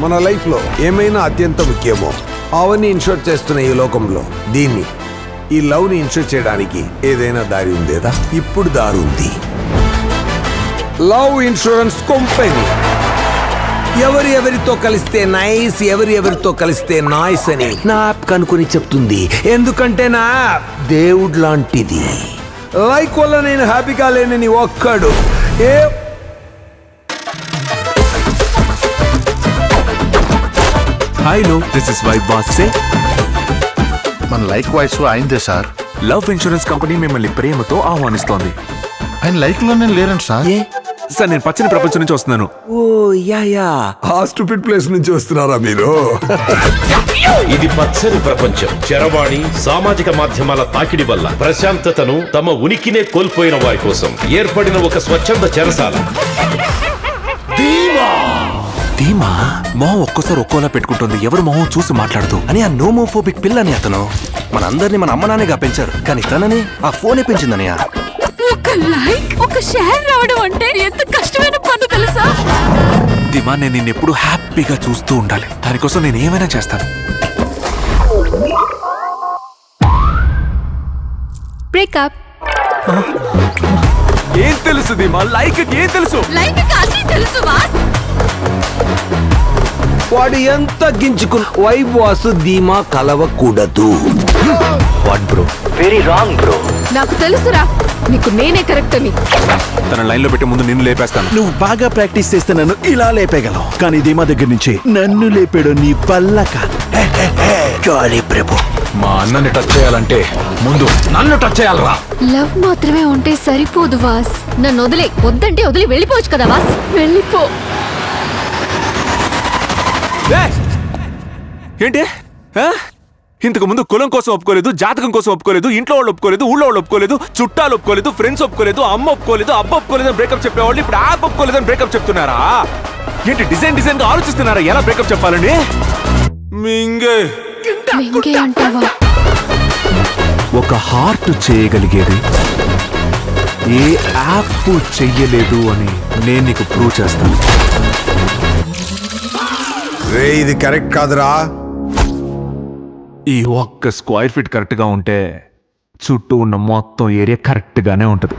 మన లైఫ్లో ఏమైనా అత్యంత ముఖ్యమో అవన్నీ ఇన్షూర్ చేస్తున్న ఈ లోకంలో ఈ లవ్ని ఇన్షూర్ చేయడానికి ఏదైనా దారి ఉందేదా? ఇప్పుడు దారి ఉంది. Love insurance company. ఎవరితో కలిస్తే నైస్, ఎవరితో కలిస్తే నాయిస్ అని నా యాప్ కనుకొని చెప్తుంది. ఎందుకంటే నా యాప్ దేవుడు లాంటిది. లైక్ వల్ల నేను హ్యాపీగా లేనని ఒక్కడు హలో, దిస్ ఇస్ వైబ్ బాసే. మన లైక్ వాయిస్ అయిందే సార్. లవ్ ఇన్సూరెన్స్ కంపెనీ మిమ్మల్ని ప్రేమతో ఆహ్వానిస్తోంది. ఆయన లైక్ లో నేను లేరండి సార్. సార్, నేను పచ్చని ప్రపంచం నుంచి వస్తున్నాను. ఓ యా ఆ స్టూపిడ్ ప్లేస్ నుంచి వస్తున్నారా మీరు? ఇది పచ్చని ప్రపంచం. చరవాణి సామాజిక మాధ్యమాల తాకిడి వల్ల ప్రశాంతతను, తమ ఉనికినే కోల్పోయిన వారి కోసం ఏర్పడిన ఒక స్వచ్ఛంద చెరసాల. ధీమా మొహం ఒక్కోసారి ఒక్కోలా పెట్టుకుంటుంది. ఎవరు మొహం చూసి మాట్లాడుతూ అని ఆ నోమోఫోబిక్ పిల్లని అతను మనందరినీ మన అమ్మ నాన్నగా పెంచారు, కానీ తనని ఆ ఫోనే పెంచిందని. ఒక లైక్, ఒక షేర్ రావడం అంటే ఎంత కష్టమైన పని తెలుసా? ధీమా, నేను నిన్ను ఎప్పుడు హ్యాపీగా చూస్తూ ఉండాలి. దానికోసం నేను ఏమైనా చేస్తాను. బ్రేకప్. ఏం తెలుసు ధీమా? లైక్ ఏం తెలుసు? లైక్ అన్నీ తెలుసు బాస్. వాడు ఎంత గించుకున్న వైబ్ వాసు ధీమా కలవకూడదు. What bro, very wrong bro. నాకు తెలుసురా, నీకు నేనే కరెక్ట్ అని. తన లైన్ లో పెట్టి ముందు నిన్ను లేపేస్తాను. నువ్వు బాగా ప్రాక్టీస్ చేస్తే నన్ను ఇలా లేపేగలవు, కానీ ధీమా దగ్గర నుంచి నన్ను లేపాడు నీ వల్ల కాదు. సారీ ప్రభు. మా అన్నని టచ్ చేయాలంటే ముందు నన్ను టచ్ చేయాలరా. లవ్ మాత్రమే ఉంటే సరిపోదు వాస్. నన్ను వద్దంటే వదిలి వెళ్ళిపోవచ్చు కదా వాస్. వెళ్ళిపో. ఏంటి? ఇంతకు ముందు కులం కోసం ఒప్పుకోలేదు, జాతకం కోసం ఒప్పుకోలేదు, ఇంట్లో వాళ్ళు ఒప్పుకోలేదు, ఊళ్ళో వాళ్ళు ఒప్పుకోలేదు, చుట్టాలు ఒప్పుకోలేదు, ఫ్రెండ్స్ ఒప్పుకోలేదు, అమ్మ ఒప్పుకోలేదు, అబ్బ ఒప్పుకోలేదు అని బ్రేకప్ చెప్పేవాళ్ళు ఇప్పుడు యాప్ ఒప్పుకోలేదు అని బ్రేకప్ చెప్తున్నారా? ఏంటి డిజైన్ గా ఆలోచిస్తున్నారా ఎలా బ్రేకప్ చెప్పాలని? మింగే అంటావా? ఒక హార్ట్ చేయగలిగేది ఏ యాప్ చెయ్యలేదు అని నేను నీకు ప్రూవ్ చేస్తాను. రే, ఇది కరెక్ట్ కాదురా. ఈ ఒక్క స్క్వేర్ ఫీట్ కరెక్ట్ గా ఉంటే చుట్టూ ఉన్న మొత్తం ఏరియా కరెక్ట్ గానే ఉంటది.